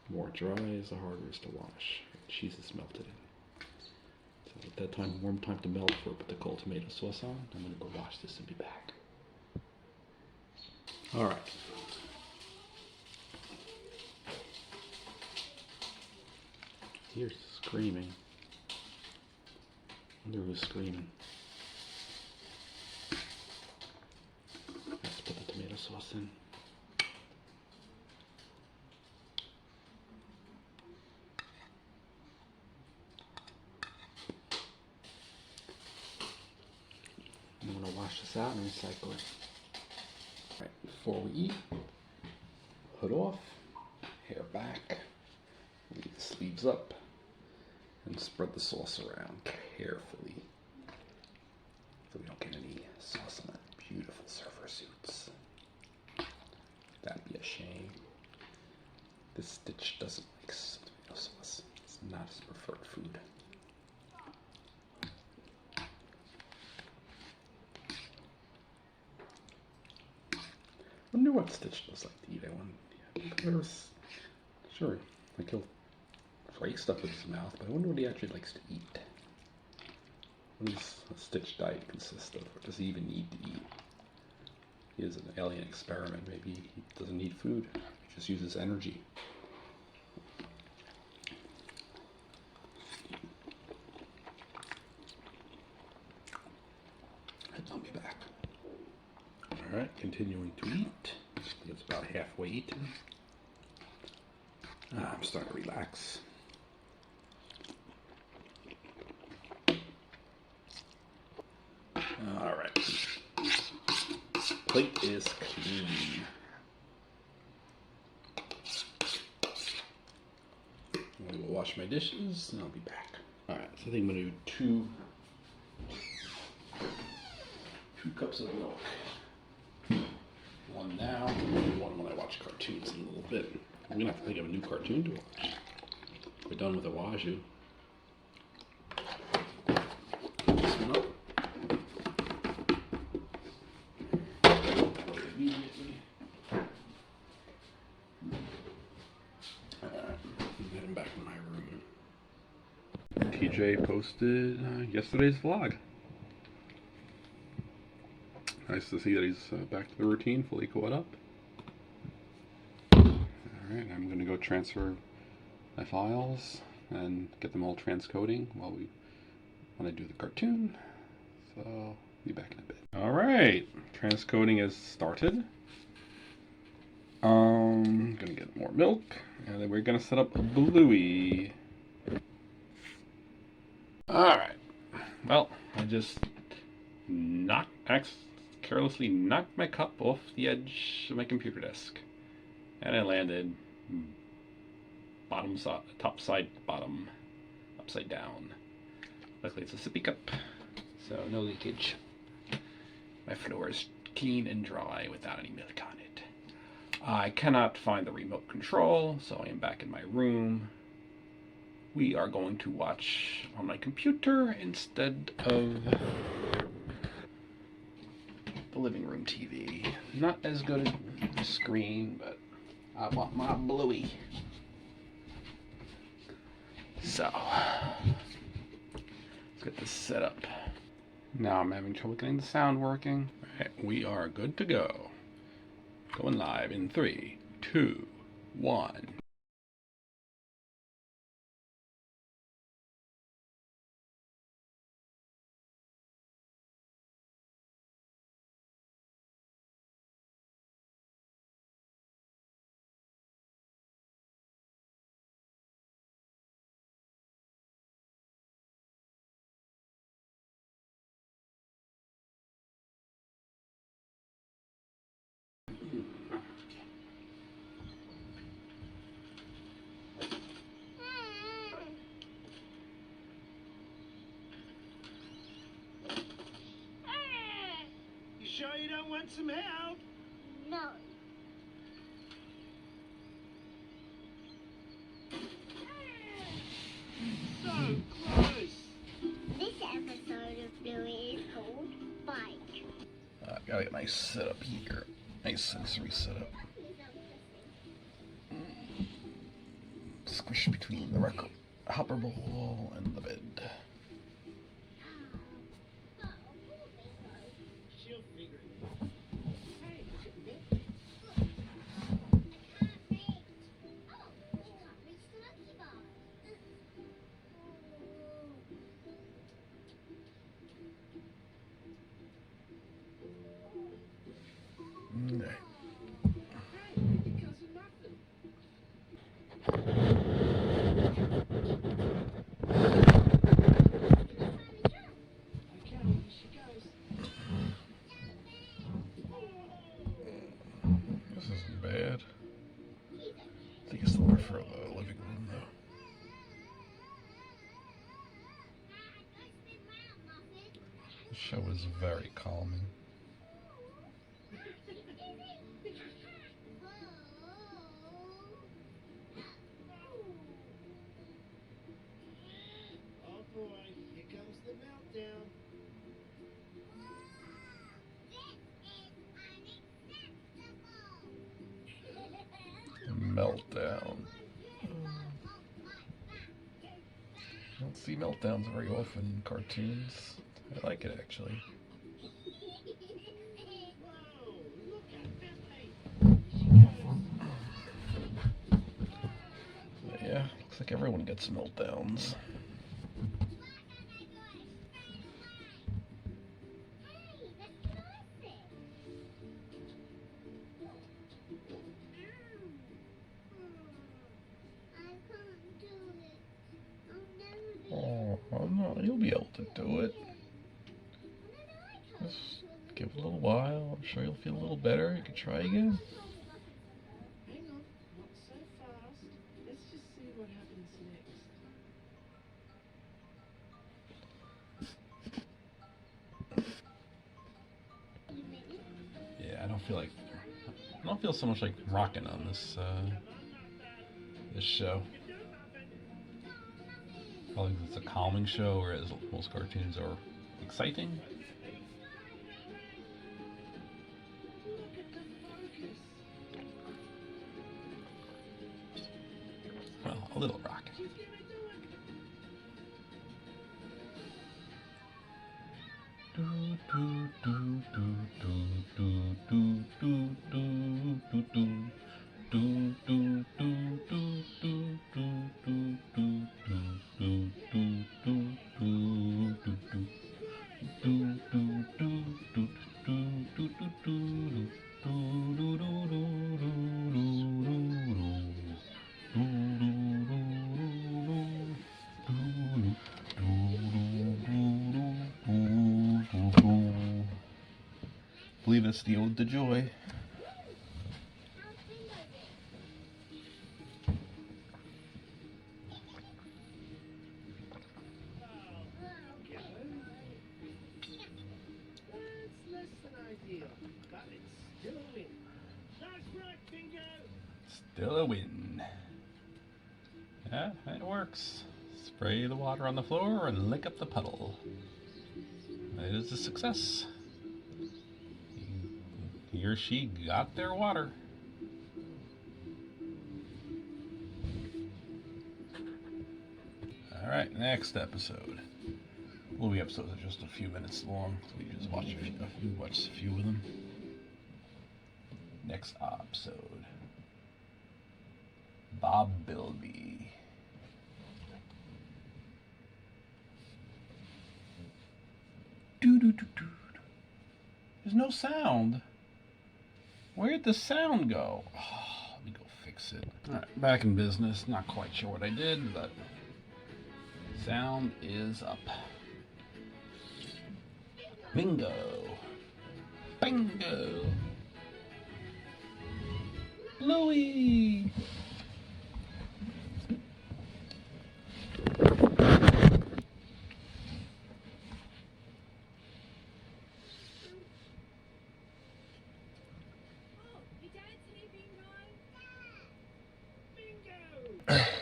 The more dry is the harder it is to wash. The cheese is melted in. So at that time, warm time to melt before I put the cold tomato sauce on. I'm going to go wash this and be back. Alright. Here's screaming. I wonder who's screaming. Let's put the tomato sauce in. I'm going to wash this out and recycle it. Right, before we eat, hood off, hair back, leave the sleeves up, and spread the sauce around carefully so we don't get any sauce on that beautiful surfer suits. That'd be a shame. This Stitch doesn't like tomato sauce. It's not his preferred food. I wonder what Stitch does like to eat. Sure, like he'll flake stuff with his mouth, but I wonder what he actually likes to eat. What does a Stitch diet consist of? Or does he even need to eat? He is an alien experiment. Maybe he doesn't need food. He just uses energy. And I'll be back. Alright, continuing to eat. It's about halfway eaten. I'm starting to relax. Alright. Plate is clean. I'm going to go wash my dishes and I'll be back. Alright, so I think I'm going to do two cups of milk. One now, one when I watch cartoons in a little bit. I'm gonna have to think of a new cartoon to watch. We're done with Awaju. This one up. Immediately. Alright, I'm heading back to my room. TJ posted yesterday's vlog. Nice to see that he's back to the routine, fully caught up. Alright, I'm going to go transfer my files and get them all transcoding when I do the cartoon. so be back in a bit. All right, transcoding has started. Gonna get more milk, and then we're gonna set up a Bluey. All right. Well, I just carelessly knocked my cup off the edge of my computer desk, and I landed top side bottom, upside down. Luckily, it's a sippy cup, so no leakage. My floor is clean and dry without any milk on it. I cannot find the remote control, so I am back in my room. We are going to watch on my computer instead of the living room TV. Not as good as the screen, but I want my Bluey. So, let's get this set up. Now I'm having trouble getting the sound working. All right, we are good to go. Going live in 3, 2, 1. You sure you don't want some help? No. So close. This episode of Bluey is called Bike. Gotta get nice setup here. Nice sensory setup. Squish between the hopper bowl and the bed. She'll figure it out. Hey, Okay. because of nothing. Okay, here she goes. This isn't bad. I think I still prefer the living room though. The show is very calming. Oh boy, here comes the meltdown. Meltdown. I don't see meltdowns very often in cartoons. I like it actually. Whoa, look at Billy. Here she goes. But yeah, looks like everyone gets meltdowns. Oh, no, you'll be able to do it. Just give it a little while. I'm sure you'll feel a little better. You can try again. Hang on, not so fast. Let's just see what happens next. Yeah, I don't feel so much like rocking on this show. Probably because it's a calming show, whereas most cartoons are exciting. Look at the focus. Well, a little rocking. She's gonna do it. Do do do do do do do do do do. Do do do do do do do do do do do do do do do do us the ode to joy. That's less than ideal, but it's still a win. That's right, Bingo! Still a win. Yeah, it works. Spray the water on the floor and lick up the puddle. It is a success. He or she got their water. Alright, next episode. Bluey episodes are just a few minutes long, so we just watch a few of them. Next episode. Bob Bilby. Doo-doo-doo-doo. There's no sound. Where'd the sound go? Oh, let me go fix it. Alright, back in business. Not quite sure what I did, but sound is up. Bingo. Bingo. Bluey.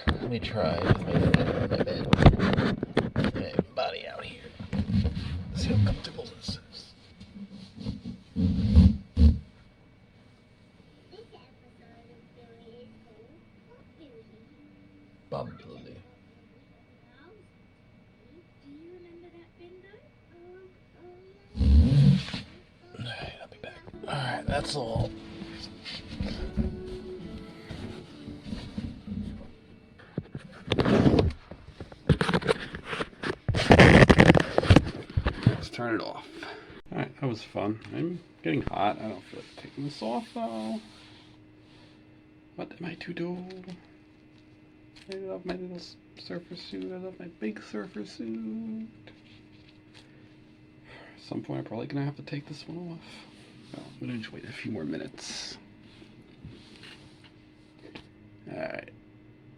Let me try with my body out here. See how comfortable this is. This episode of Bluey is called Bob Billy. Do you remember that bingo? Alright, I'll be back. Alright, that's all. Let's turn it off. Alright, that was fun. I'm getting hot. I don't feel like taking this off though. What am I to do? I love my little surfer suit. I love my big surfer suit. At some point I'm probably gonna have to take this one off. Well, I'm gonna just wait a few more minutes. Alright.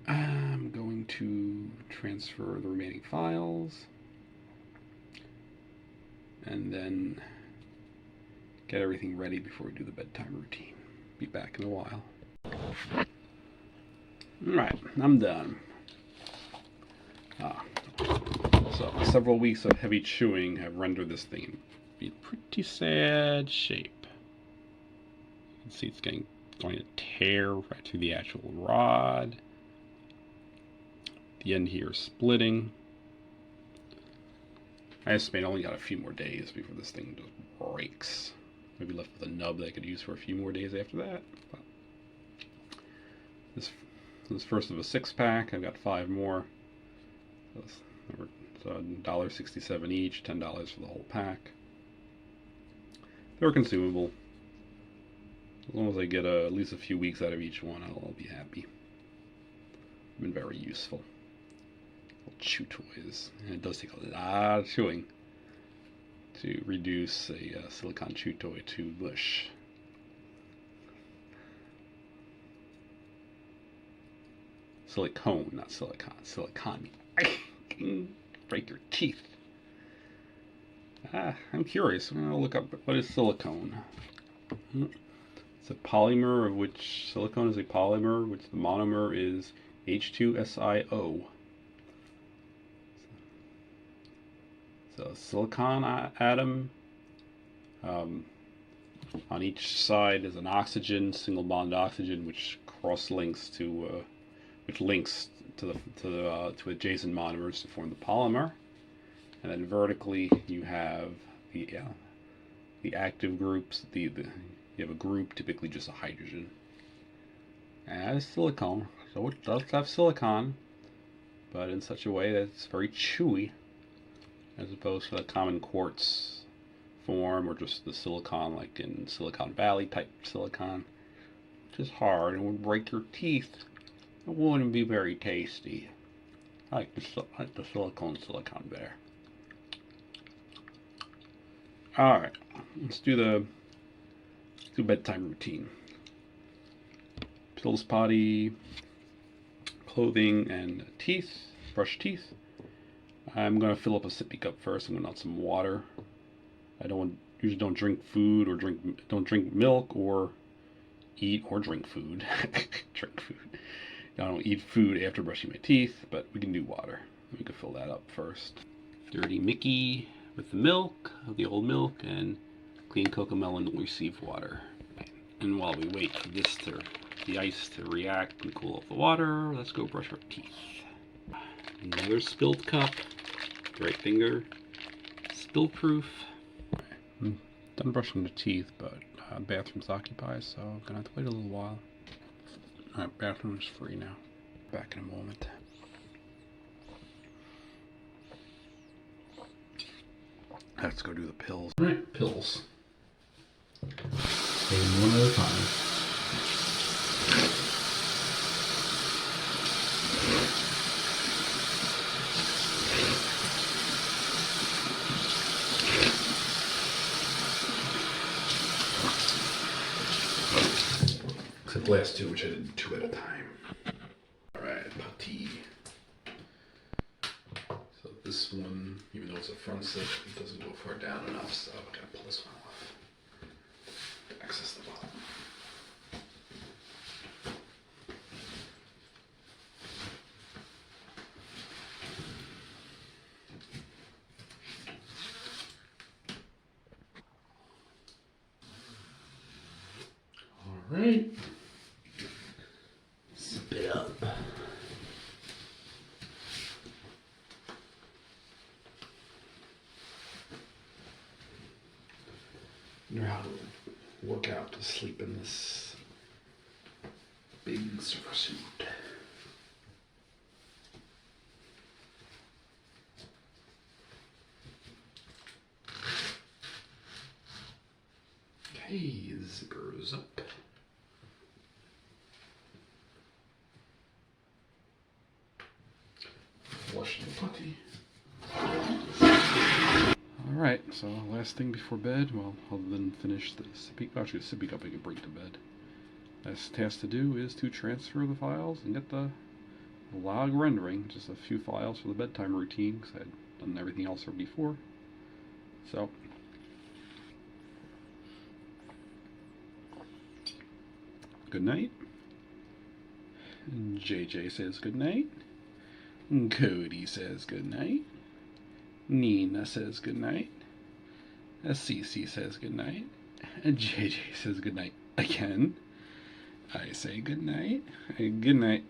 I'm going to transfer the remaining files. And then get everything ready before we do the bedtime routine. Be back in a while. Alright, I'm done. So several weeks of heavy chewing have rendered this thing in pretty sad shape. You can see it's going to tear right through the actual rod. The end here is splitting. I estimate I only got a few more days before this thing just breaks. Maybe left with a nub that I could use for a few more days after that. But this first of a 6-pack. I've got 5 more. So $1.67 each, $10 for the whole pack. They're consumable. As long as I get at least a few weeks out of each one, I'll be happy. Been very useful. Chew toys, and it does take a lot of chewing to reduce a silicone chew toy to mush. Silicone, not silicon. Silicone. Break your teeth. I'm curious. I'm gonna look up what is silicone. It's a polymer of which silicone is a polymer, which the monomer is H2SiO. So silicon atom. On each side is an oxygen, single bond oxygen, which links to adjacent monomers to form the polymer. And then vertically you have the active groups. You have a group, typically just a hydrogen. And it's silicone, so it does have silicon, but in such a way that it's very chewy, as opposed to the common quartz form or just the silicon like in Silicon Valley type silicon, which is hard and would break your teeth. It wouldn't be very tasty. I like the silicone better. Alright, let's do the do bedtime routine. Pills, potty, clothing, and teeth. Brush teeth. I'm gonna fill up a sippy cup first. I'm gonna out some water. I usually don't drink food or don't drink milk or eat or drink food. Drink food. I don't eat food after brushing my teeth, but we can do water. We can fill that up first. Dirty Mickey with the milk, the old milk, and clean Cocomelon will receive water. And while we wait for the ice to react and cool off the water, let's go brush our teeth. Another spilled cup, right finger, spill proof. I'm done brushing the teeth, but bathroom's occupied, so I'm gonna have to wait a little while. Alright, bathroom is free now. Back in a moment. Let's go do the pills. Alright, pills. Take them one at a time. Except the last two, which I did 2 at a time. Alright, putty. So this one, even though it's a front zip, it doesn't go far down enough, so I'm gonna pull this one off to access the bottom. Alright. Zip it up. Know how to work out to sleep in this big surfer suit. Okay, zippers up. Flush the putty. Alright, so last thing before bed, well, other than finish the sippy cup I can bring to bed. Last task to do is to transfer the files and get the log rendering, just a few files for the bedtime routine, because I had done everything else before. So, good night. JJ says good night. Cody says good night. Nina says good night. Cece says good night. JJ says good night again. I say good night. Good night.